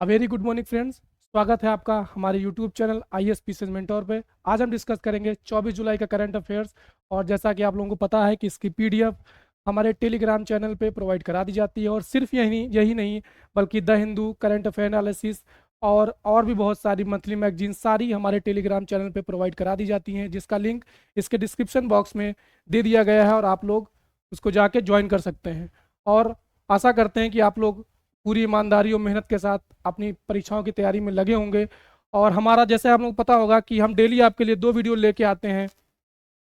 Very good morning friends. स्वागत है आपका हमारे YouTube channel IAS PCS mentor पे। आज हम डिस्कस करेंगे 24 जुलाई का करंट अफेयर्स। और जैसा कि आप लोगों को पता है कि इसकी PDF हमारे टेलीग्राम चैनल पे प्रोवाइड करा दी जाती है। और सिर्फ यही नहीं बल्कि the Hindu, current affair analysis और भी बहुत सारी मंथली मैगजीन सारी हमारे टेलीग्राम चैनल पे प्रोवाइड करा दी जाती हैं, जिसका लिंक इसके डिस्क्रिप्शन बॉक्स में दे दिया गया है और आप लोग उसको जाके ज्वाइन कर सकते हैं। और आशा करते हैं कि आप लोग पूरी ईमानदारी और मेहनत के साथ अपनी परीक्षाओं की तैयारी में लगे होंगे। और हमारा, जैसे आप लोगों को पता होगा कि हम डेली आपके लिए 2 वीडियो लेके आते हैं।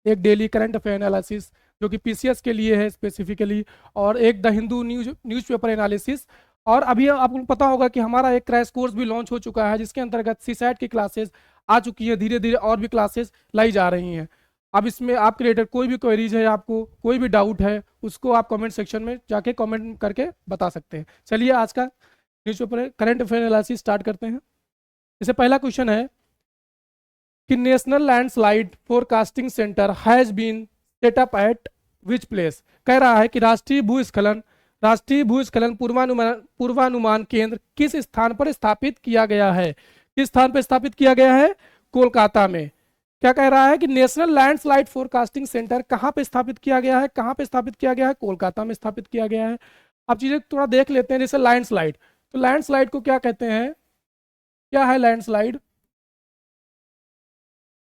एक डेली करंट अफेयर एनालिसिस जो कि PCS के लिए है स्पेसिफिकली, और एक द हिंदू न्यूज़पेपर एनालिसिस। और अभी आपको पता होगा कि हमारा एक क्रैश कोर्स भी लॉन्च हो चुका है, जिसके अंतर्गत CSAT की क्लासेस आ चुकी है। धीरे धीरे और भी क्लासेस लाई जा रही हैं। अब इसमें आपके रिलेटेड कोई भी क्वेरीज है, आपको कोई भी डाउट है, उसको आप कमेंट सेक्शन में जाके कमेंट करके बता सकते हैं। चलिए आज का newspaper current affair analysis start करते हैं। इससे पहला क्वेश्चन है कि national landslide forecasting centre has been set up at which place. कह रहा है कि राष्ट्रीय भूस्खलन पूर्वानुमान केंद्र किस स्थान पर स्थापित किया गया है। किस स्थान पर स्थापित किया गया है? कोलकाता में। क्या कह रहा है कि नेशनल लैंडस्लाइड फोरकास्टिंग सेंटर कहाँ पे स्थापित किया गया है? कहाँ पे स्थापित किया गया है? कोलकाता में स्थापित किया गया है। अब चीजें थोड़ा देख लेते हैं। जैसे लैंडस्लाइड, तो लैंडस्लाइड को क्या कहते हैं? क्या है लैंडस्लाइड?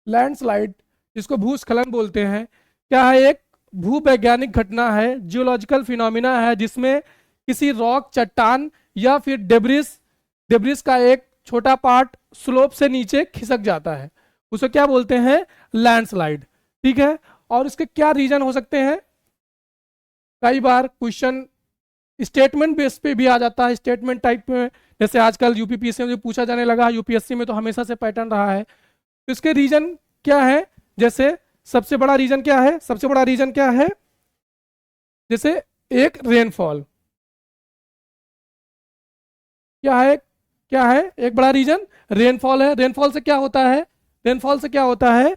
लैंडस्लाइड जिसको भूस्खलन बोलते हैं, क्या है? एक भूवैज्ञानिक घटना है, जियोलॉजिकल फिनोमिना है, जिसमें किसी रॉक, चट्टान या फिर डेब्रिस का एक छोटा पार्ट स्लोप से नीचे खिसक जाता है। उसे क्या बोलते हैं? लैंडस्लाइड। ठीक है। और इसके क्या रीजन हो सकते हैं? कई बार क्वेश्चन स्टेटमेंट बेस पे भी आ जाता है, स्टेटमेंट टाइप में। जैसे आजकल UPPSC में जो पूछा जाने लगा है, UPSC में तो हमेशा से पैटर्न रहा है। तो इसके रीजन क्या है? जैसे सबसे बड़ा रीजन क्या है? सबसे बड़ा रीजन क्या है? जैसे एक रेनफॉल, क्या है एक बड़ा रीजन? रेनफॉल है। रेनफॉल से क्या होता है? रेनफॉल से क्या होता है?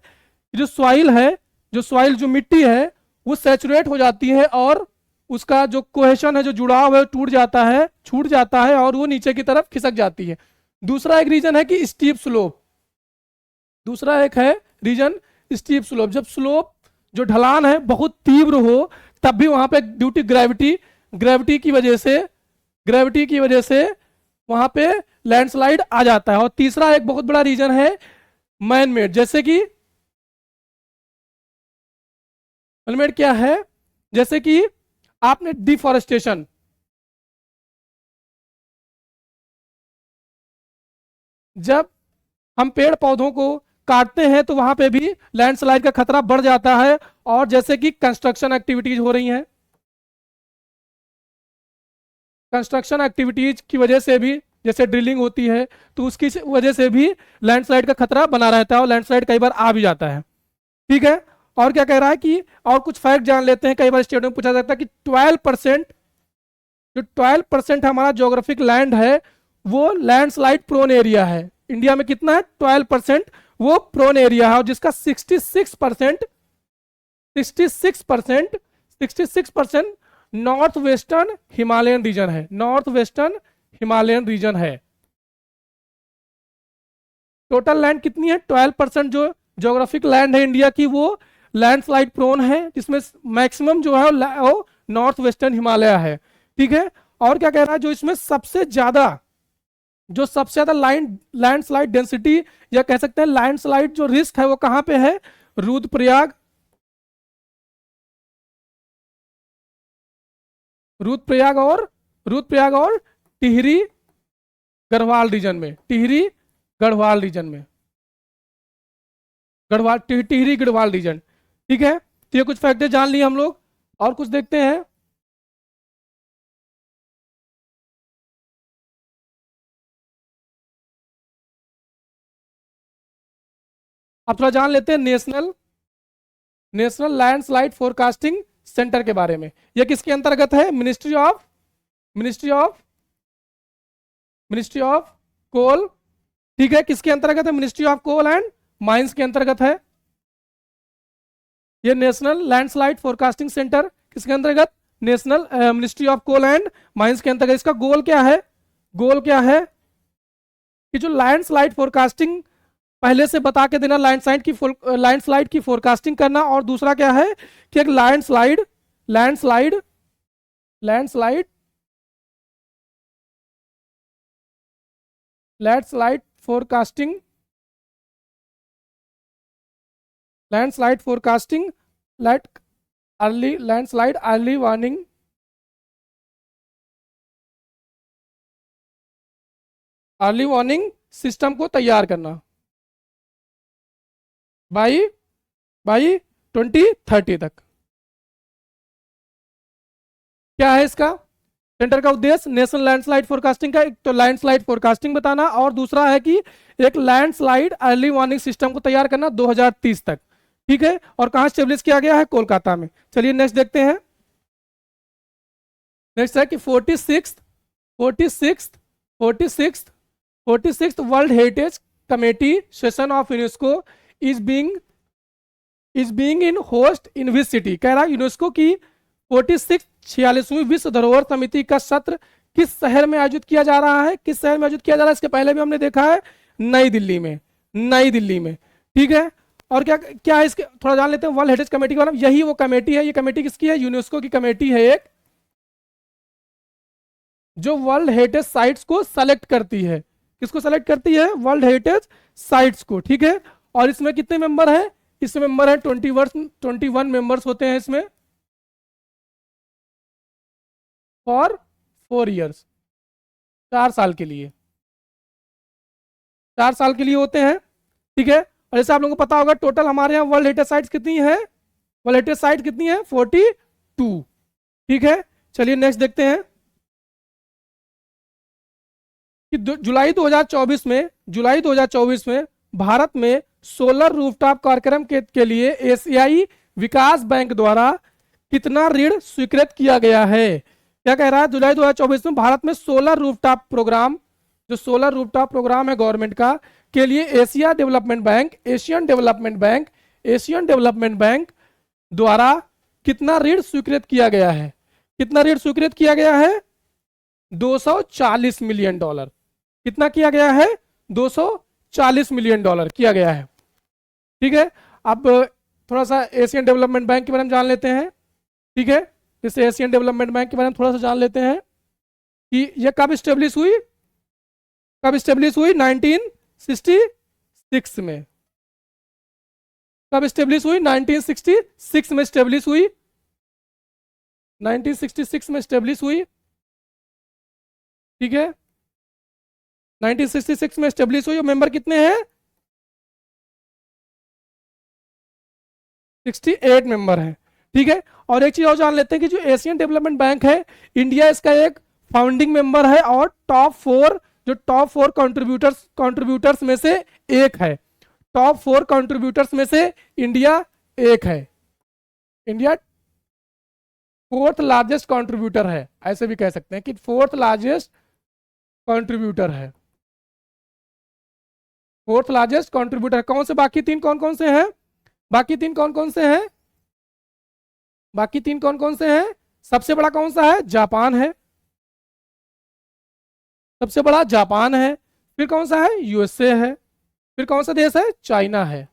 जो सॉइल है, जो मिट्टी है, वो सैचुरेट हो जाती है और उसका जो कोहेशन है, जो जुड़ाव है, टूट जाता है, छूट जाता है और वो नीचे की तरफ खिसक जाती है। दूसरा एक रीजन है कि स्टीप स्लोप। दूसरा एक है रीजन स्टीप स्लोप। जब स्लोप, जो ढलान है, बहुत तीव्र हो, तब भी वहां पे ड्यू टू ग्रेविटी की वजह से वहां पे लैंडस्लाइड आ जाता है। और तीसरा एक बहुत बड़ा रीजन है मैन मेड। जैसे कि मैन मेड क्या है? जैसे कि आपने डिफॉरेस्टेशन, जब हम पेड़ पौधों को काटते हैं तो वहां पे भी लैंडस्लाइड का खतरा बढ़ जाता है। और जैसे कि कंस्ट्रक्शन एक्टिविटीज हो रही हैं, कंस्ट्रक्शन एक्टिविटीज की वजह से भी, जैसे ड्रिलिंग होती है, तो उसकी वजह से भी लैंडस्लाइड का खतरा बना रहता है और लैंडस्लाइड कई बार आ भी जाता है। ठीक है। और क्या कह रहा है कि और कुछ फैक्ट जान लेते हैं। कई बार स्टेट में पूछा जाता है कि 12%, जो 12% हमारा जोग्राफिक लैंड है वो लैंडस्लाइड प्रोन एरिया है। इंडिया में कितना है? 12% वो प्रोन एरिया है। और जिसका 66% नॉर्थ वेस्टर्न हिमालयन रीजन है। नॉर्थ वेस्टर्न हिमालयन रीजन है। टोटल लैंड कितनी है? 12% जो जोग्राफिक लैंड है इंडिया की, वो लैंडस्लाइड प्रोन है, जिसमें मैक्सिमम जो है वो नॉर्थ वेस्टर्न हिमालय है। ठीक है। और क्या कह रहा है? जो सबसे ज्यादा लैंडस्लाइड डेंसिटी, या कह सकते हैं लैंडस्लाइड जो रिस्क है, वो कहां पे है? रुद्रप्रयाग रुद्रप्रयाग और टिहरी गढ़वाल रीजन में। टिहरी गढ़वाल रीजन में, टिहरी गढ़वाल रीजन। ठीक है। तो ये कुछ फैक्टर जान लिए हम लोग। और कुछ देखते हैं। अब थोड़ा जान लेते हैं नेशनल लैंडस्लाइड फोरकास्टिंग सेंटर के बारे में। यह किसके अंतर्गत है? Ministry of coal. ठीक है। किसके अंतर्गत है? Ministry of coal and mines के अंतर्गत है। ये नेशनल लैंडस्लाइड फोरकास्टिंग सेंटर किसके अंतर्गत? National ministry of coal and mines के अंतर्गत। इसका गोल क्या है? कि जो लैंडस्लाइड फोरकास्टिंग पहले से बता के देना, लैंडस्लाइड की फोरकास्टिंग करना, और दूसरा क्या है कि एक landslide landslide landslide landslide forecasting landslide forecasting light landslide early warning system को तैयार करना बाई बाई 2030 तक। क्या है इसका सेंटर का उद्देश्य? नेशनल लैंडस्लाइड फोरकास्टिंग का, एक तो लैंडस्लाइड फोरकास्टिंग बताना, और दूसरा है कि एक लैंडस्लाइड अर्ली वार्निंग सिस्टम को तैयार करना 2030 तक। ठीक है, और कहां स्टेब्लिश किया गया है? कोलकाता में। चलिए नेक्स्ट देखते हैं। नेक्स्ट है कि 46th world heritage committee session of UNESCO is being in host in which city. कह रहा है यूनेस्को की 46वीं विश्व धरोहर समिति का सत्र किस शहर में आयोजित किया जा रहा है? किस शहर में आयोजित किया जा रहा है? इसके पहले भी हमने देखा है नई दिल्ली में, नई दिल्ली में। ठीक है, और क्या क्या है इसके थोड़ा जान लेते हैं। वर्ल्ड हेरिटेज कमेटी का मतलब यही वो कमेटी है। ये कमेटी किसकी है? यूनेस्को की कमेटी है एक, जो वर्ल्ड हेरिटेज साइट्स को सेलेक्ट करती है। किसको सेलेक्ट करती है? वर्ल्ड हेरिटेज साइट्स को। ठीक है, और इसमें कितने मेंबर हैं? इसमें मेंबर है 21 मेंबर्स होते हैं इसमें, फॉर 4 ईयर्स, 4 साल के लिए, 4 साल के लिए होते हैं। ठीक है, और जैसे आप लोगों को पता होगा टोटल हमारे यहाँ वर्ल्ड हेरिटेज साइट्स कितनी है? वर्ल्ड हेरिटेज साइट कितनी है? 42। ठीक है, चलिए नेक्स्ट देखते हैं कि जुलाई 2024 में भारत में सोलर रूफटॉप कार्यक्रम के लिए एशियाई विकास बैंक द्वारा कितना ऋण स्वीकृत किया गया है? क्या कह रहा है? जुलाई 2024 में भारत में सोलर रूफटॉप प्रोग्राम, जो सोलर रूफटॉप प्रोग्राम है गवर्नमेंट का, के लिए एशियन डेवलपमेंट बैंक द्वारा कितना ऋण स्वीकृत किया गया है? कितना ऋण स्वीकृत किया गया है? 240 मिलियन डॉलर। कितना किया गया है? 240 मिलियन डॉलर किया गया है। ठीक है, अब थोड़ा सा एशियन डेवलपमेंट बैंक के बारे में जान लेते हैं। ठीक है, जैसे एशियन डेवलपमेंट बैंक के बारे में थोड़ा सा जान लेते हैं कि यह कब स्टेब्लिश हुई? 1966 में। कब स्टेब्लिश हुई? 1966 में स्टेब्लिश हुई। 1966 में स्टेब्लिश हुई। ठीक है, 1966 में स्टेब्लिश हुई। और मेंबर कितने हैं? 68 मेंबर हैं। ठीक है, और एक चीज और जान लेते हैं कि जो एशियन डेवलपमेंट बैंक है, इंडिया इसका एक फाउंडिंग मेंबर है, और टॉप 4 कंट्रीब्यूटर्स में से एक है। टॉप 4 कंट्रीब्यूटर्स में से इंडिया एक है। इंडिया 4th लार्जेस्ट कंट्रीब्यूटर है, ऐसे भी कह सकते हैं कि 4th लार्जेस्ट कंट्रीब्यूटर है। 4th largest contributor. कौन से बाकी 3 कौन कौन से हैं? बाकी 3 कौन कौन से हैं? बाकी 3 कौन कौन से हैं? सबसे बड़ा कौन सा है? जापान है, सबसे बड़ा जापान है। फिर कौन सा है? यूएसए है। फिर कौन सा देश है? चाइना है।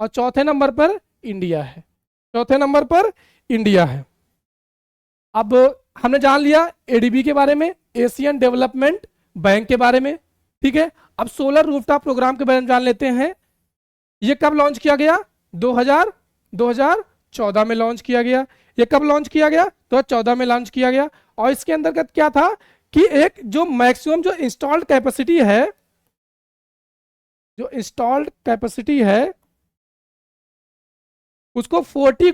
और चौथे नंबर पर इंडिया है। चौथे नंबर पर इंडिया है। अब हमने जान लिया एडीबी के बारे में, एशियन डेवलपमेंट बैंक के बारे में। ठीक है, अब सोलर रूफटॉप प्रोग्राम के बारे में जान लेते हैं। ये कब लॉन्च किया गया? 2014 में लॉन्च किया गया। ये कब लॉन्च किया गया? 2014 में लॉन्च किया गया। और इसके अंतर्गत क्या था कि एक जो मैक्सिमम जो इंस्टॉल्ड कैपेसिटी है, उसको 40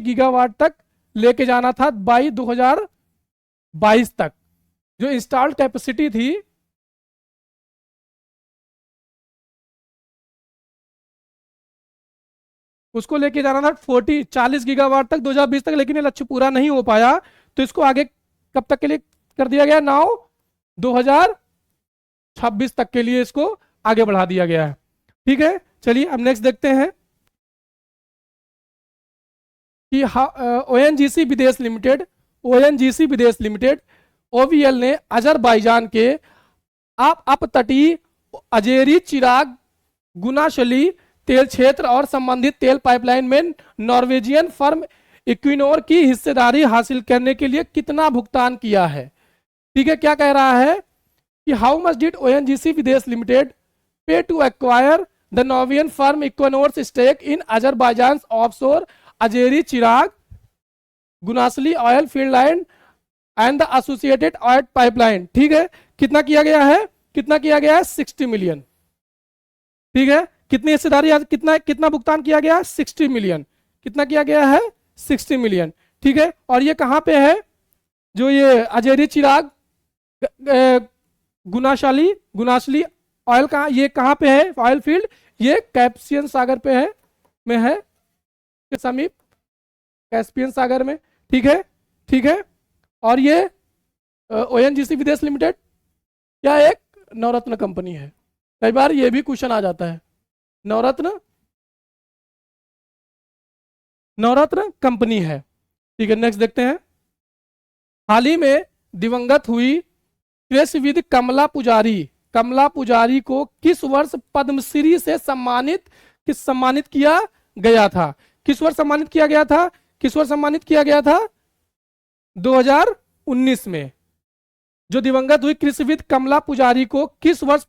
गीगावाट तक लेके जाना था बाई 2022 तक। जो इंस्टॉल्ड कैपेसिटी थी, उसको लेके जाना था 40 गीगावाट तक 2020 तक, लेकिन ये लक्ष्य पूरा नहीं हो पाया। तो इसको आगे कब तक के लिए कर दिया गया? 2026 तक के लिए इसको आगे बढ़ा दिया गया है। ठीक है, चलिए अब नेक्स्ट देखते हैं कि ओएनजीसी विदेश लिमिटेड ओवीएल ने अजरबैजान के अपतटीय अजेरी चिराग गुनाशली तेल क्षेत्र और संबंधित तेल पाइपलाइन में नॉर्वेजियन फर्म इक्विनोर की हिस्सेदारी हासिल करने के लिए कितना भुगतान किया है? ठीक है, क्या कह रहा है कि how much did ONGC Videsh limited pay to acquire the Norwegian firm Equinor's stake in Azerbaijan offshore Azeri Chirag Gunashli oil field line and the associated oil pipeline. ठीक है, कितना किया गया है? कितना किया गया है? 60 मिलियन। ठीक है, कितनी हिस्सेदारी, कितना कितना भुगतान किया गया? 60 मिलियन। कितना किया गया है? 60 मिलियन। ठीक है, और ये कहां पे है? जो ये अजेरी चिराग गुनाशली ऑयल कहाँ, ये कहां पे है ऑयल फील्ड? ये कैस्पियन सागर पे है, में है के समीप, कैस्पियन सागर में। ठीक है, ठीक है, और ये ओएनजीसी विदेश लिमिटेड क्या एक नवरत्न कंपनी है? कई बार ये भी क्वेश्चन आ जाता है, नवरत्न कंपनी है। ठीक है, नेक्स्ट देखते हैं। हाल ही में दिवंगत हुई कृषिविद कमला पुजारी को किस वर्ष पद्मश्री से सम्मानित किया गया था? किस वर्ष सम्मानित किया गया था? किस वर्ष सम्मानित किया गया था? 2019 में। जो दिवंगत हुई कृषिविद कमला पुजारी को किस वर्ष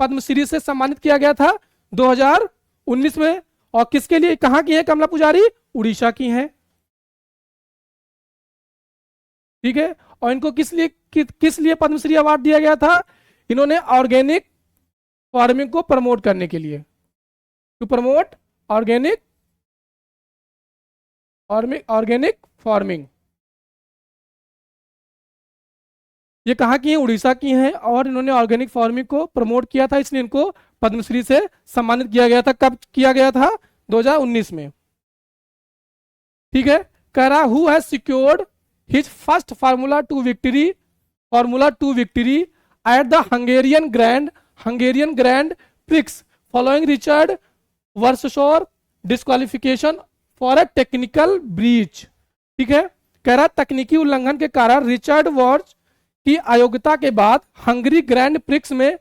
पद्मश्री से सम्मानित किया गया था? 2019 में। और किसके लिए, कहां की है कमला पुजारी? उड़ीसा की हैं। ठीक है, और इनको किस लिए पद्मश्री अवार्ड दिया गया था? इन्होंने ऑर्गेनिक फार्मिंग को प्रमोट करने के लिए, टू प्रमोट ऑर्गेनिक फार्मिंग। ये कहाँ की है? उड़ीसा की हैं, और इन्होंने ऑर्गेनिक फार्मिंग को प्रमोट किया था, इसलिए इनको पद्मश्री से सम्मानित किया गया था। कब किया गया था? 2019 में। ठीक है, कह रहा who has secured his first formula two victory at the Hungarian grand prix following Richard Verschoor disqualification for a technical breach. ठीक है, कह रहा तकनीकी उल्लंघन के कारण रिचर्ड वॉर्स की अयोग्यता के बाद हंगरी ग्रैंड प्रिक्स में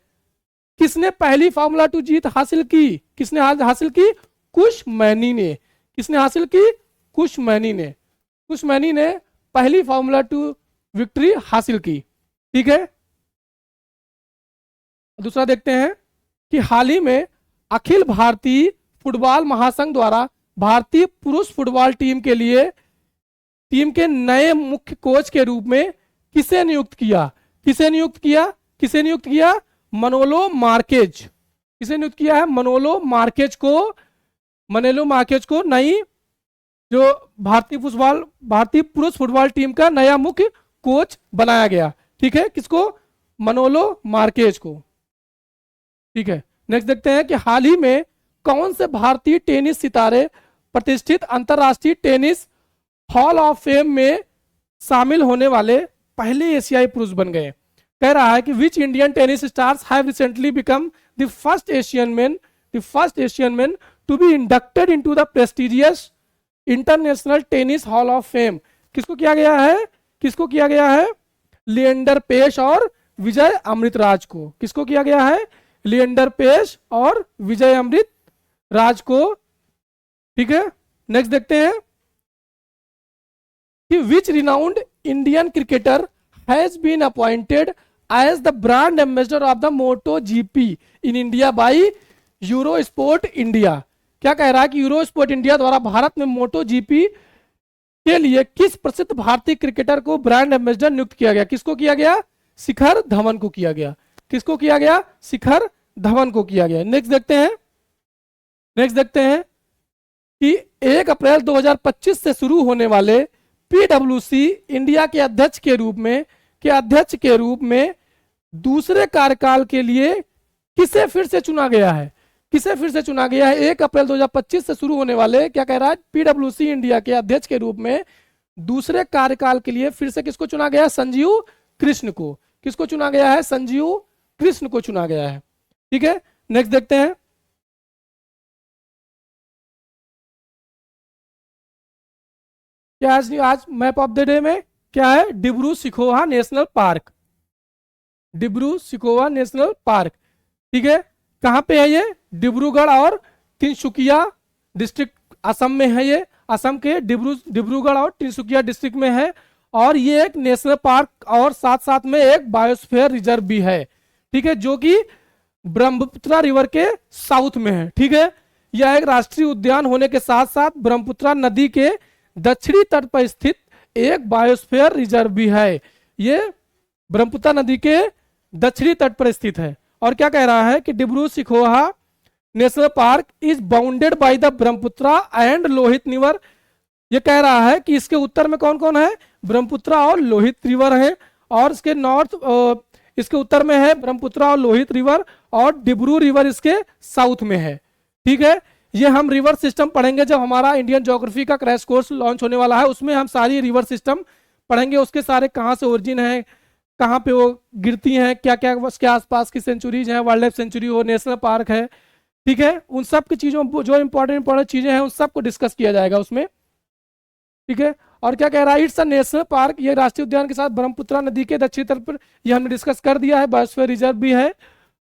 किसने पहली फार्मूला 2 जीत हासिल की? किसने हासिल की? कुश मैनी ने। किसने हासिल की? कुश मैनी ने पहली फार्मूला 2 विक्ट्री हासिल की। ठीक है, दूसरा देखते हैं कि हाल ही में अखिल भारतीय फुटबॉल महासंघ द्वारा भारतीय पुरुष फुटबॉल टीम के नए मुख्य कोच के रूप में किसे नियुक्त किया? मनोलो मार्केज। किसे नियुक्त किया है? मनोलो मार्केज को नई जो भारतीय पुरुष फुटबॉल टीम का नया मुख्य कोच बनाया गया। ठीक है, किसको? मनोलो मार्केज को। ठीक है, नेक्स्ट देखते हैं कि हाल ही में कौन से भारतीय टेनिस सितारे प्रतिष्ठित अंतरराष्ट्रीय टेनिस हॉल ऑफ फेम में शामिल होने वाले पहले एशियाई पुरुष बन गए? कह रहा है कि which Indian tennis stars have recently become the first Asian man to be inducted into the prestigious international tennis hall of fame. किसको किया गया है? लिएंडर पेश और विजय अमृतराज को। किसको किया गया है? लिएंडर पेश और विजय अमृतराज को। ठीक है, नेक्स्ट देखते हैं कि which renowned Indian cricketer has been appointed as the brand ambassador of the Moto GP in India by Eurosport India. क्या कह रहा है कि यूरो स्पोर्ट इंडिया द्वारा भारत में मोटो जीपी के लिए किस प्रसिद्ध भारतीय क्रिकेटर को ब्रांड एम्बेसडर नियुक्त किया गया? किसको किया गया? शिखर धवन को किया गया। किसको किया गया? शिखर धवन को किया गया। नेक्स्ट देखते हैं कि 1 अप्रैल 2025 से शुरू होने वाले पीडब्ल्यूसी इंडिया के अध्यक्ष के रूप में दूसरे कार्यकाल के लिए किसे फिर से चुना गया है? 1 अप्रैल 2025 से शुरू होने वाले, क्या कह रहा है, पीडब्ल्यूसी इंडिया के अध्यक्ष के रूप में दूसरे कार्यकाल के लिए फिर से किसको चुना गया? संजीव कृष्ण को। किसको चुना गया है? संजीव कृष्ण को चुना गया है। ठीक है, नेक्स्ट देखते हैं क्या आज मैप ऑफ द डे में क्या है, Dibru Saikhowa national park, Dibru Saikhowa national park. ठीक है, कहाँ पे है ये, डिब्रूगढ़ और तिनसुकिया डिस्ट्रिक्ट असम में है ये, असम के डिब्रूगढ़ और तिनसुकिया डिस्ट्रिक्ट में है। और ये एक नेशनल पार्क और साथ साथ में एक बायोस्फीयर रिजर्व भी है। ठीक है, जो कि ब्रह्मपुत्र रिवर के साउथ में है। ठीक है, यह एक राष्ट्रीय उद्यान होने के साथ साथ ब्रह्मपुत्र नदी के दक्षिणी तट पर स्थित एक बायोस्फीयर रिजर्व भी है। ये ब्रह्मपुत्र नदी के दक्षिणी तट पर स्थित है। और क्या कह रहा है कि Dibru Saikhowa national park is bounded by the Brahmaputra and Lohit river. ये कह रहा है कि इसके उत्तर में कौन कौन है, ब्रह्मपुत्र और लोहित रिवर है, और इसके नॉर्थ इसके उत्तर में है ब्रह्मपुत्र और लोहित रिवर, और डिब्रू रिवर इसके साउथ में है। ठीक है, ये हम रिवर सिस्टम पढ़ेंगे जब हमारा इंडियन ज्योग्राफी का क्रैश कोर्स लॉन्च होने वाला है, उसमें हम सारी रिवर सिस्टम पढ़ेंगे, उसके सारे कहाँ से ओरिजिन है, कहाँ पे वो गिरती हैं, क्या क्या उसके आसपास की सेंचुरीज हैं, वाइल्ड लाइफ सेंचुरी हो, नेशनल पार्क है। ठीक है, उन सब की चीज़ों जो इंपॉर्टेंट चीज़ें हैं उन सबको डिस्कस किया जाएगा उसमें। ठीक है, और क्या कह रहा है, इट्स अ नेशनल पार्क, ये राष्ट्रीय उद्यान के साथ ब्रह्मपुत्र नदी के दक्षिणी तट पर, ये हमने डिस्कस कर दिया है, बायोस्फीयर रिजर्व भी है।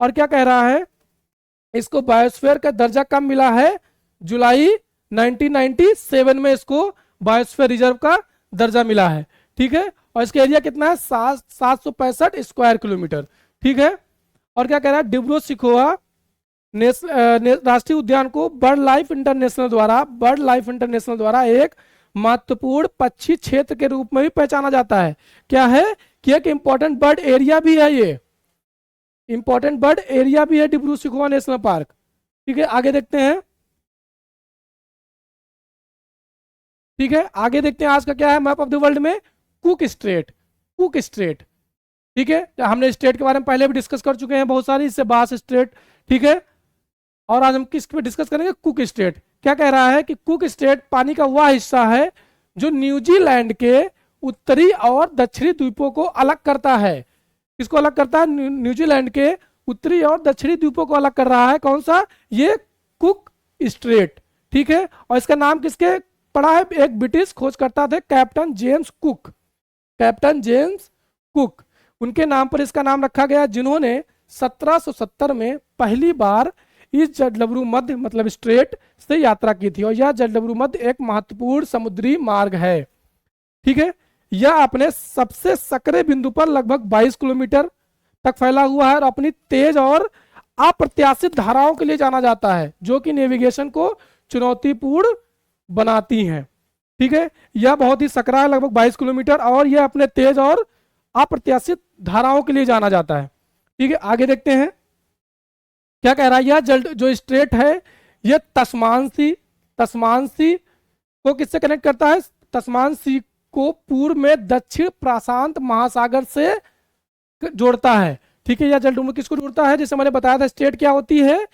और क्या कह रहा है, इसको बायोस्फीयर का दर्जा कब मिला है, जुलाई 1997 में इसको बायोस्फीयर रिजर्व का दर्जा मिला है। ठीक है, और इसका एरिया कितना है, 765 स्क्वायर किलोमीटर। ठीक है, और क्या कह रहा है, डिब्रू सिखोवा राष्ट्रीय उद्यान को बर्ड लाइफ इंटरनेशनल द्वारा एक महत्वपूर्ण पक्षी क्षेत्र के रूप में भी पहचाना जाता है। क्या है कि एक इंपॉर्टेंट बर्ड एरिया भी है, ये इंपॉर्टेंट बर्ड एरिया भी है डिब्रू सिखोवा नेशनल पार्क। ठीक है, आगे देखते हैं। ठीक है, आगे देखते हैं आज का क्या है, मैप ऑफ द वर्ल्ड में कुक स्ट्रेट, कुक स्ट्रेट। ठीक है, हमने स्टेट के बारे में पहले भी डिस्कस कर चुके हैं बहुत सारी, इससे बास स्ट्रेट। ठीक है, और आज हम किस पे डिस्कस करेंगे, कुक स्ट्रेट। क्या कह रहा है कि कुक स्ट्रेट पानी का वह हिस्सा है जो न्यूजीलैंड के उत्तरी और दक्षिणी द्वीपों को अलग करता है। किसको अलग करता है, न्यूजीलैंड के उत्तरी और दक्षिणी द्वीपों को अलग कर रहा है, कौन सा, ये कुक स्ट्रेट। ठीक है, और इसका नाम किसके पड़ा है, एक ब्रिटिश खोजकर्ता थे captain James cook, captain James cook, उनके नाम पर इसका नाम रखा गया, जिन्होंने 1770 में पहली बार इस जलडमरू मध्य मतलब स्ट्रेट से यात्रा की थी। और यह जलडमरू मध्य एक महत्वपूर्ण समुद्री मार्ग है। ठीक है, यह अपने सबसे सकरे बिंदु पर लगभग 22 किलोमीटर तक फैला हुआ है और अपनी तेज और अप्रत्याशित धाराओं के लिए जाना जाता है, जो कि नेविगेशन को चुनौतीपूर्ण बनाती हैं। ठीक है, यह बहुत ही सकरा है, लगभग 22 किलोमीटर, और यह अपने तेज और अप्रत्याशित धाराओं के लिए जाना जाता है। ठीक है, आगे देखते हैं क्या कह रहा है, यह जो स्ट्रेट है यह तस्मान सी को किससे कनेक्ट करता है, तस्मान सी को पूर्व में दक्षिण प्रशांत महासागर से जोड़ता है। ठीक है, यह जलडमरू किसको जोड़ता है, जैसे मैंने बताया था स्ट्रेट क्या होती है,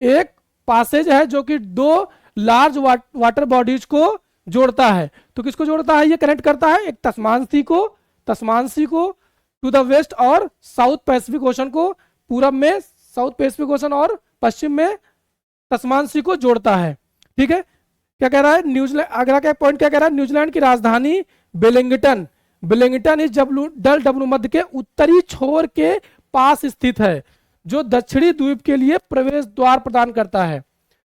एक पासेज है जो कि दो लार्ज वाटर बॉडीज को जोड़ता है। तो किसको जोड़ता है, ये कनेक्ट करता है, एक तस्मान सी को टू द वेस्ट और साउथ पैसिफिक ओशन को, पूरब में साउथ पैसिफिक ओशन और पश्चिम में तस्मान सी को जोड़ता है। ठीक है, क्या कह रहा है, न्यूजीलैंड, अगला क्या पॉइंट क्या कह रहा है, न्यूजीलैंड की राजधानी वेलिंगटन इस जलडमरू मध्य के उत्तरी छोर के पास स्थित है, जो दक्षिणी द्वीप के लिए प्रवेश द्वार प्रदान करता है।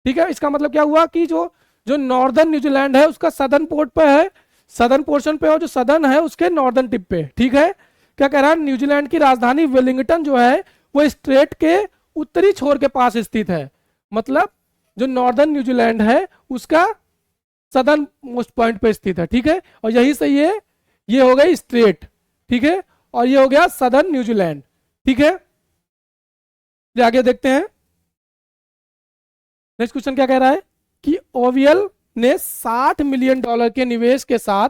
ठीक है, इसका मतलब क्या हुआ कि जो नॉर्दर्न न्यूजीलैंड है उसका सदर्न पोर्ट पे है, सदर्न पोर्शन पे, और जो सदर्न है उसके नॉर्दर्न टिप पे। ठीक है, क्या कह रहा है, न्यूजीलैंड की राजधानी वेलिंगटन जो है वो स्ट्रेट के उत्तरी छोर के पास स्थित है, मतलब जो नॉर्दर्न न्यूजीलैंड है उसका सदर्न मोस्ट पॉइंट पे स्थित है। ठीक है, और यही से ये हो गई स्ट्रेट। ठीक है, और ये हो गया सदर्न न्यूजीलैंड। ठीक है, आगे देखते हैं नेक्स्ट क्वेश्चन क्या कह रहा है कि ओवियल ने $60 मिलियन के निवेश के साथ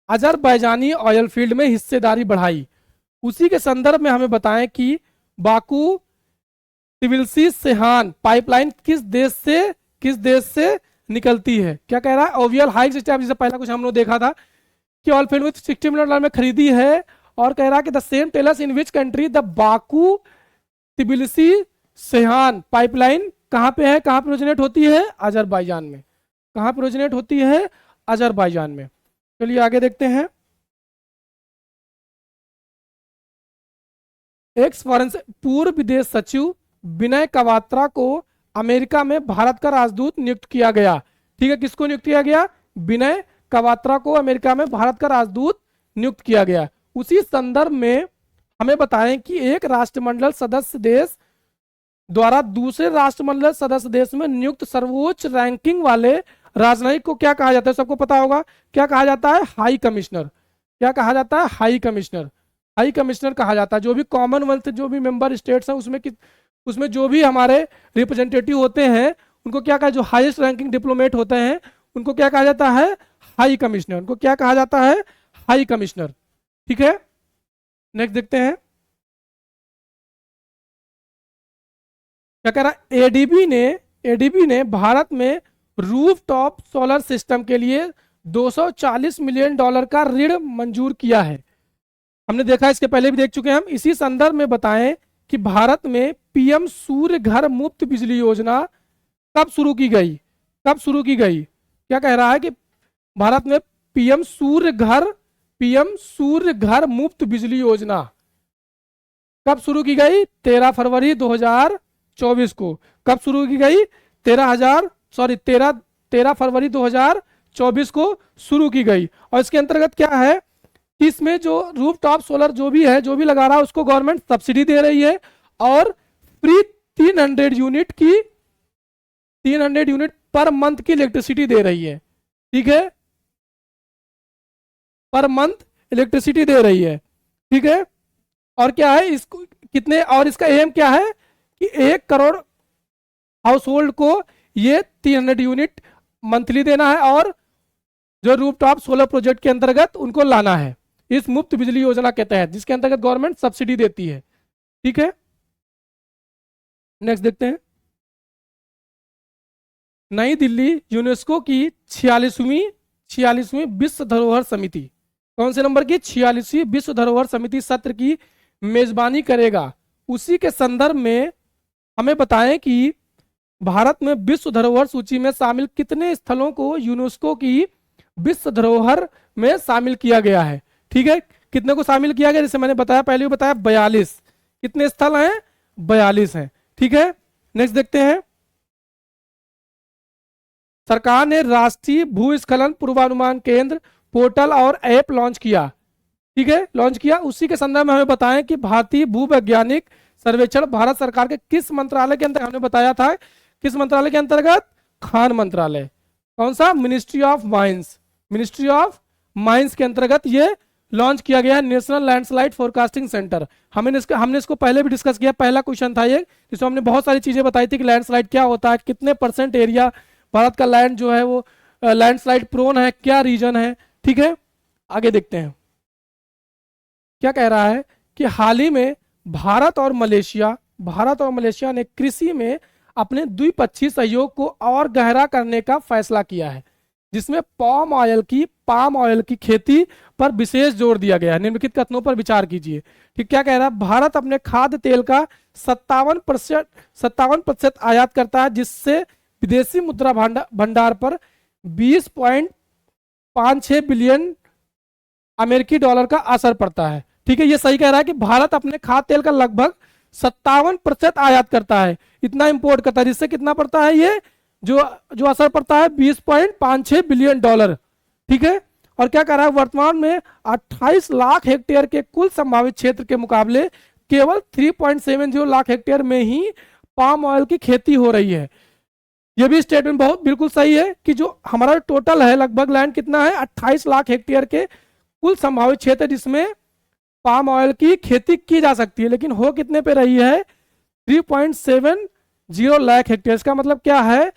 अजरबैजानी ऑयल फील्ड में हिस्सेदारी बढ़ाई। उसी के संदर्भ में हमें बताएं कि बाकू तिबिलिसी सेहान पाइपलाइन किस देश से निकलती है। क्या कह रहा है, ओवियल हाइक्स स्टेप, जिसे पहला कुछ हम लोग देखा था कि ऑयल फील्ड में $60 मिलियन में खरीदी है, और कह रहा है कि the same tell us in which country the Baku Tbilisi Ceyhan pipeline कहाँ पे है, कहाँ पे ओरिजिनेट होती है, अजरबैजान में। कहाँ पे ओरिजिनेट होती है, अजरबैजान में। चलिए आगे देखते हैं। एक्स फॉरेन पूर्व विदेश सचिव विनय कवात्रा को अमेरिका में भारत का राजदूत नियुक्त किया गया। ठीक है, किसको नियुक्त किया गया? विनय कवात्रा को अमेरिका में भारत का राजदूत नियुक्त किया गया। उसी संदर्भ में हमें बताएं कि एक राष्ट्रमंडल सदस्य देश द्वारा दूसरे राष्ट्रमंडल सदस्य देश में नियुक्त सर्वोच्च रैंकिंग वाले राजनयिक को क्या कहा जाता है? सबको पता होगा, क्या कहा जाता है? High commissioner. क्या कहा जाता है? High commissioner. हाई कमिश्नर कहा जाता है। जो भी कॉमनवेल्थ जो भी मेंबर स्टेट्स हैं उसमें जो भी हमारे रिप्रेजेंटेटिव होते हैं उनको क्या कहा, जो हाईएस्ट रैंकिंग डिप्लोमेट होते हैं उनको क्या कहा जाता है? High commissioner. उनको क्या कहा जाता है? High commissioner. ठीक है, नेक्स्ट देखते हैं क्या कह रहा है। एडीबी ने भारत में रूफटॉप सोलर सिस्टम के लिए 240 मिलियन डॉलर का ऋण मंजूर किया है। हमने देखा, इसके पहले भी देख चुके हैं हम। इसी संदर्भ में बताएं कि भारत में पीएम सूर्य घर मुफ्त बिजली योजना कब शुरू की गई? कब शुरू की गई? क्या कह रहा है कि भारत में पीएम सूर्य घर मुफ्त बिजली योजना कब शुरू की गई? 13 फरवरी 2024 को। कब शुरू की गई? 13 फरवरी 2024 को शुरू की गई। और इसके अंतर्गत क्या है, इसमें जो रूफटॉप सोलर जो भी लगा रहा है उसको गवर्नमेंट सब्सिडी दे रही है और फ्री 300 यूनिट पर मंथ की इलेक्ट्रिसिटी दे रही है। ठीक है, पर मंथ इलेक्ट्रिसिटी दे रही है। ठीक है, और क्या है इसको कितने, और इसका एम क्या है कि 1 करोड़ हाउस होल्ड को ये 300 यूनिट मंथली देना है और जो रूफटॉप सोलर प्रोजेक्ट के अंतर्गत उनको लाना है इस मुफ्त बिजली योजना के तहत, जिसके अंतर्गत गवर्नमेंट सब्सिडी देती है। ठीक है, नेक्स्ट देखते हैं। नई दिल्ली यूनेस्को की 46वीं विश्व धरोहर समिति, कौन से नंबर की? 46वीं विश्व धरोहर समिति सत्र की मेजबानी करेगा। उसी के संदर्भ में हमें बताएं कि भारत में विश्व धरोहर सूची में शामिल कितने स्थलों को यूनेस्को की विश्व धरोहर में शामिल किया गया है? ठीक है, कितने को शामिल किया गया? जैसे मैंने बताया, पहले भी बताया, 42। कितने स्थल हैं? 42 हैं। ठीक है, नेक्स्ट देखते हैं। सरकार ने राष्ट्रीय भूस्खलन पूर्वानुमान केंद्र पोर्टल और ऐप लॉन्च किया। ठीक है, लॉन्च किया। उसी के संदर्भ में हमें बताएं कि भारतीय भूवैज्ञानिक सर्वेक्षण भारत सरकार के किस मंत्रालय के अंतर्गत, हमने बताया था किस मंत्रालय के अंतर्गत? खान मंत्रालय। कौन सा? मिनिस्ट्री ऑफ माइंस के अंतर्गत ये लॉन्च किया गया है, नेशनल लैंडस्लाइड फोरकास्टिंग सेंटर। हमने इसको पहले भी डिस्कस किया, पहला क्वेश्चन था ये, जिसमें हमने बहुत सारी चीजें बताई थी कि लैंडस्लाइड क्या होता है, कितने % एरिया भारत का लैंड जो है वो लैंडस्लाइड प्रोन है, क्या रीजन है। ठीक है, आगे देखते हैं क्या कह रहा है कि हाल ही में भारत और मलेशिया ने कृषि में अपने द्विपक्षीय सहयोग को और गहरा करने का फैसला किया है, जिसमें पाम ऑयल की खेती पर विशेष जोर दिया गया है। निम्नलिखित कथनों पर विचार कीजिए। ठीक, क्या कह रहा है? भारत अपने खाद्य तेल का 57% आयात करता है, जिससे विदेशी मुद्रा भंडार पर 20.56 बिलियन अमेरिकी डॉलर का असर पड़ता है। ठीक है, ये सही कह रहा है कि भारत अपने खाद्य तेल का लगभग 57% आयात करता है, इतना इंपोर्ट करता है, जिससे कितना पड़ता है ये जो असर पड़ता है? 20.56 बिलियन डॉलर। ठीक है, और क्या कह रहा है? वर्तमान में 28 लाख हेक्टेयर के कुल संभावित क्षेत्र के मुकाबले केवल 3.70 लाख हेक्टेयर में ही पाम ऑयल की खेती हो रही है। यह भी स्टेटमेंट बहुत बिल्कुल सही है कि जो हमारा टोटल है लगभग लैंड कितना है? 28 लाख हेक्टेयर के कुल संभावित क्षेत्र जिसमें पाम ऑयल की खेती की जा सकती है, लेकिन हो कितने पे रही है? 3.70 लाख हेक्टेयर। का मतलब क्या है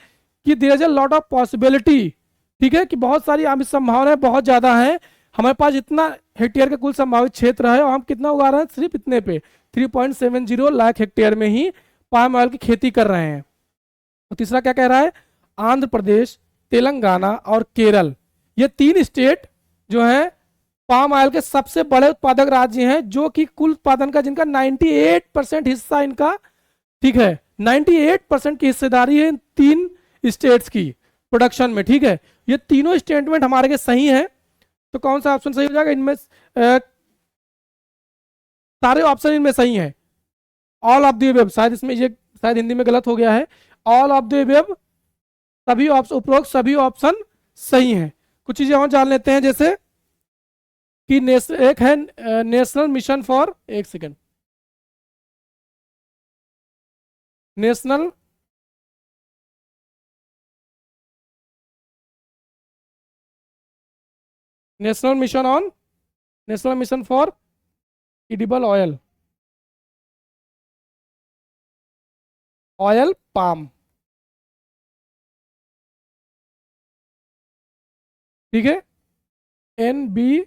कि there is a lot of possibility. ठीक है, कि बहुत सारी संभावनाएं बहुत ज्यादा हैं। हमारे पास इतना हेक्टेयर का कुल संभावित क्षेत्र है और हम कितना उगा रहे हैं? सिर्फ इतने पे 3.70 लाख हेक्टेयर में ही पाम ऑयल की खेती कर रहे हैं। और तीसरा क्या कह रहा है? आंध्र प्रदेश, तेलंगाना और केरल, ये 3 स्टेट जो है पाम ऑयल के सबसे बड़े उत्पादक राज्य हैं, जो कि कुल उत्पादन का जिनका 98% हिस्सा इनका, ठीक है, 98% की हिस्सेदारी है इन 3 स्टेट्स की प्रोडक्शन में। ठीक है, ये तीनों स्टेटमेंट हमारे के सही हैं, तो कौन सा ऑप्शन सही हो जाएगा? इनमें सारे ऑप्शन इनमें सही हैं। ऑल ऑफ द अबव, शायद इसमें ये शायद हिंदी में गलत हो गया है, ऑल ऑफ द अबव, सभी ऑप्शन, उपरोक्त सभी ऑप्शन सही हैं। कुछ चीजें और जान लेते हैं, जैसे कि एक है नेशनल मिशन फॉर, एक second, national national mission on, national mission for edible oil, oil palm, ठीक है, NBEOOP,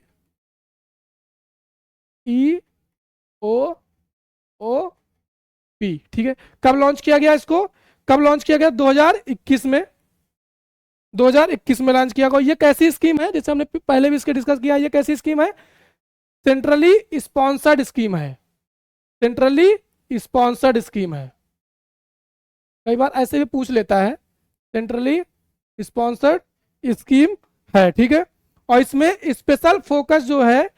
ठीक है। कब लॉन्च किया गया इसको, कब लॉन्च किया गया, 2021 में, 2021 में लॉन्च किया गया। ये कैसी स्कीम है, जैसे हमने पहले भी इसके डिस्कस किया, ये कैसी स्कीम है, सेंट्रली स्पॉन्सर्ड स्कीम है, सेंट्रली स्पॉन्सर्ड स्कीम है, कई बार ऐसे भी पूछ लेता है, सेंट्रली स्पॉन्सर्ड स्कीम है, ठीक है। और इसमें स्पेशल फोकस जो है,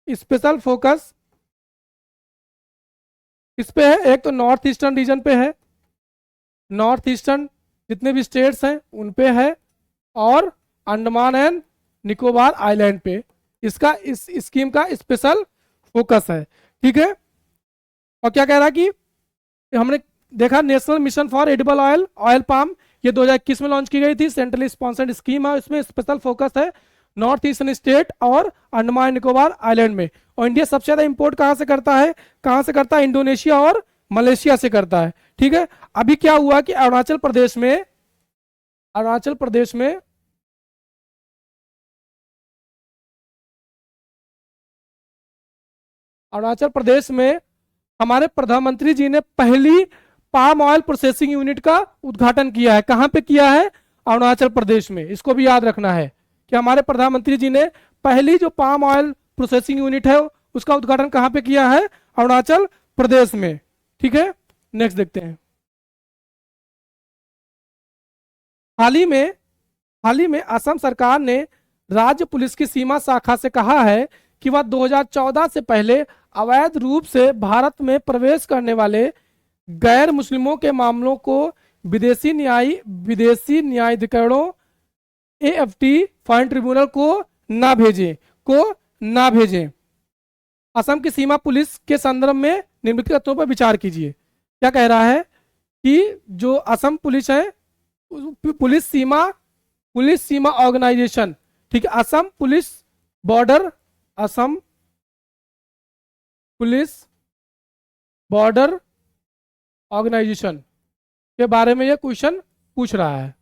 स्पेशल फोकस इस पे है, एक तो नॉर्थ ईस्टर्न रीजन पे है, नॉर्थ ईस्टर्न जितने भी स्टेट्स हैं उन पे है, और अंडमान एंड निकोबार आइलैंड पे इसका, इस स्कीम का स्पेशल फोकस है, ठीक है। और क्या कह रहा है कि हमने देखा national mission for edible oil, oil palm, ये 2021 में लॉन्च की गई थी, सेंट्रली स्पॉन्सर्ड स्कीम है, इसमें स्पेशल फोकस है नॉर्थ ईस्टर्न स्टेट और अंडमान निकोबार आइलैंड में। और इंडिया सबसे ज्यादा इंपोर्ट कहां से करता है, कहां से करता है, इंडोनेशिया और मलेशिया से करता है, ठीक है। अभी क्या हुआ कि अरुणाचल प्रदेश में, अरुणाचल प्रदेश में अरुणाचल प्रदेश में हमारे प्रधानमंत्री जी ने पहली पाम ऑयल प्रोसेसिंग यूनिट का उद्घाटन किया है। कहां पे किया है, अरुणाचल प्रदेश में। इसको भी याद रखना है कि हमारे प्रधानमंत्री जी ने पहली जो पाम ऑयल प्रोसेसिंग यूनिट है उसका उद्घाटन कहां पे किया है, अरुणाचल प्रदेश में, ठीक है। नेक्स्ट देखते हैं। हाल ही में असम सरकार ने राज्य पुलिस की सीमा शाखा से कहा है कि वह 2014 से पहले अवैध रूप से भारत में प्रवेश करने वाले गैर मुस्लिमों के मामलों को विदेशी न्यायाधिकरणों AFT फाइन ट्रिब्यूनल को ना भेजें। असम की सीमा पुलिस के संदर्भ में निम्नलिखित तथ्यों पर विचार कीजिए। क्या कह रहा है कि जो असम पुलिस है, पुलिस सीमा ऑर्गेनाइजेशन, ठीक है, असम पुलिस बॉर्डर ऑर्गेनाइजेशन के बारे में यह क्वेश्चन पूछ रहा है,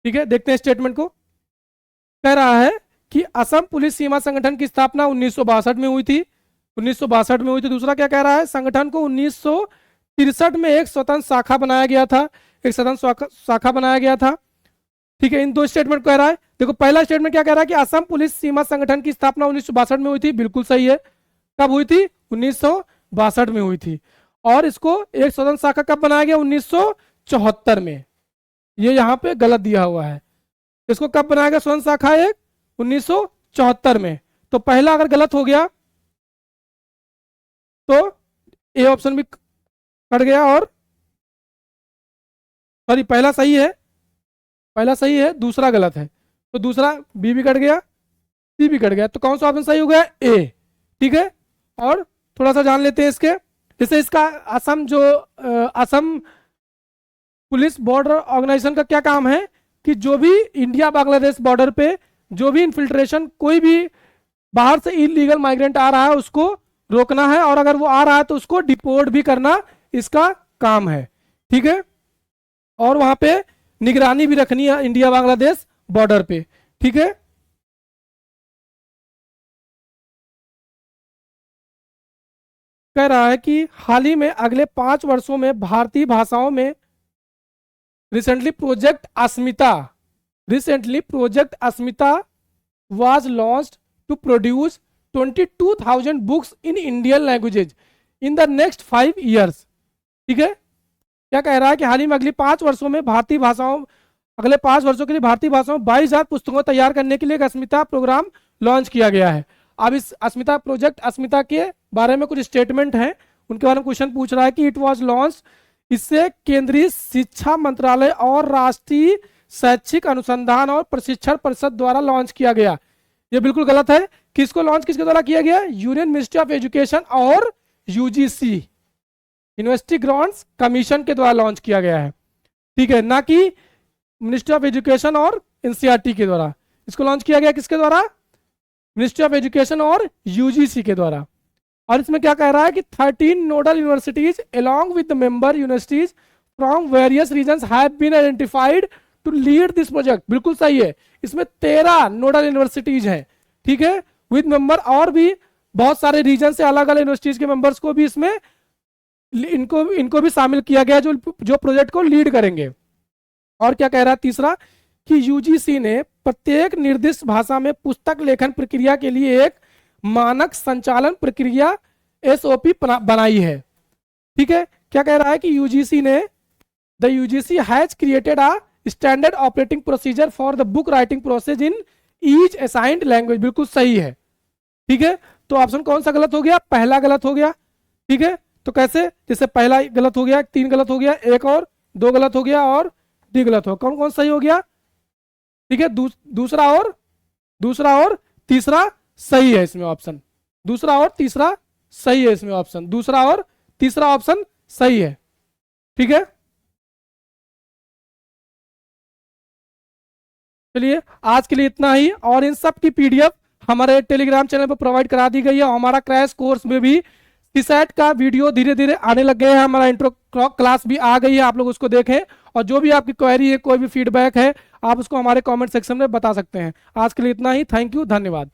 ठीक है। देखते हैं स्टेटमेंट को। कह रहा है कि असम पुलिस सीमा संगठन की स्थापना 1962 में हुई थी, 1962 में हुई थी। दूसरा क्या कह रहा है, संगठन को 1963 में एक स्वतंत्र शाखा बनाया गया था, एक स्वतंत्र शाखा बनाया गया था, ठीक है। इन दो स्टेटमेंट कह रहा है। देखो पहला स्टेटमेंट क्या कह रहा है कि असम पुलिस सीमा संगठन की स्थापना 1962 में हुई थी, बिल्कुल सही है। कब हुई थी, 1962 में हुई थी। और इसको एक स्वतंत्र शाखा कब बनाया गया, 1974 में। ये यहाँ पे गलत दिया हुआ है, इसको कब बनाया गया स्वतंत्र शाखा, एक 1974 में। तो पहला अगर गलत हो गया तो ए ऑप्शन भी कट गया, और सॉरी पहला सही है, दूसरा गलत है, तो दूसरा बी भी कट गया, सी भी कट गया, तो कौन सा ऑप्शन सही हो गया, ए, ठीक है। और थोड़ा सा जान लेते हैं इसके, जैसे इसका असम पुलिस बॉर्डर ऑर्गेनाइजेशन का क्या काम है कि जो भी इंडिया बांग्लादेश बॉर्डर पे जो भी इन्फिल्ट्रेशन, कोई भी बाहर से इलीगल माइग्रेंट आ रहा है उसको रोकना है, और अगर वो आ रहा है तो उसको डिपोर्ट भी करना इसका काम है, ठीक है। और वहां पे निगरानी भी रखनी है इंडिया बांग्लादेश बॉर्डर पे, ठीक है। कह रहा है कि हाल ही में अगले 5 वर्षों में भारतीय भाषाओं में recently project Asmita was launched to produce 22,000 books in Indian languages in the next 5 years, ठीक है। क्या कह रहा है कि हाल ही में अगले 5 वर्षों में भारतीय भाषाओं, अगले 5 वर्षों के लिए भारतीय भाषाओं में 22,000 पुस्तकों तैयार करने के लिए एक अस्मिता प्रोग्राम लॉन्च किया गया है। अब इस अस्मिता प्रोजेक्ट अस्मिता के बारे में कुछ स्टेटमेंट हैं उनके बारे में क्वेश्चन पूछ रहा है कि इट वाज लॉन्च, इससे केंद्रीय शिक्षा मंत्रालय और राष्ट्रीय शैक्षिक अनुसंधान और प्रशिक्षण परिषद द्वारा लॉन्च किया गया। ये बिल्कुल गलत है। किसको लॉन्च किसके द्वारा किया गया? यूनियन मिनिस्ट्री ऑफ एजुकेशन और यूजीसी, यूनिवर्सिटी ग्रांट्स कमीशन के द्वारा लॉन्च किया गया है, ठीक है, ना कि मिनिस्ट्री ऑफ एजुकेशन और एनसीईआरटी के द्वारा। इसको लॉन्च किया गया किसके द्वारा? मिनिस्ट्री ऑफ एजुकेशन और यूजीसी के द्वारा। और इसमें क्या कह रहा है कि 13 nodal universities along with the member universities from various regions have been identified to lead this project। बिल्कुल सही है, इसमें 13 नोडल यूनिवर्सिटीज हैं, ठीक है, विद मेंबर, और भी बहुत सारे रीजन से अलग अलग यूनिवर्सिटीज के मेंबर्स को भी इसमें इनको भी शामिल किया गया जो प्रोजेक्ट को लीड करेंगे। और क्या कह रहा है तीसरा कि यूजीसी ने प्रत्येक निर्दिष्ट भाषा में पुस्तक लेखन प्रक्रिया के लिए एक मानक संचालन प्रक्रिया एसओपी बनाई है, ठीक है। क्या कह रहा है कि यूजीसी ने the UGC has created a standard operating procedure for the book writing process in each assigned language. बिल्कुल सही है, ठीक है। तो ऑप्शन कौन सा गलत हो गया? पहला गलत हो गया, ठीक है। तो कैसे? जैसे पहला गलत हो गया, 3 गलत हो गया, एक और 2 गलत हो गया और डी गलत हो, कौन कौन सही हो गया? ठीक है, दूसरा और तीसरा सही है इसमें ऑप्शन, दूसरा और तीसरा सही है इसमें ऑप्शन, दूसरा और तीसरा ऑप्शन सही है, ठीक है। चलिए आज के लिए इतना ही, और इन सब की पीडीएफ हमारे टेलीग्राम चैनल पर प्रोवाइड करा दी गई है। हमारा क्रैश कोर्स में भी सीसैट का वीडियो धीरे धीरे आने लग गए हैं, हमारा इंट्रो क्लास भी आ गई है, आप लोग उसको देखें। और जो भी आपकी क्वेरी है, कोई भी फीडबैक है, आप उसको हमारे कमेंट सेक्शन में बता सकते हैं। आज के लिए इतना ही, थैंक यू, धन्यवाद।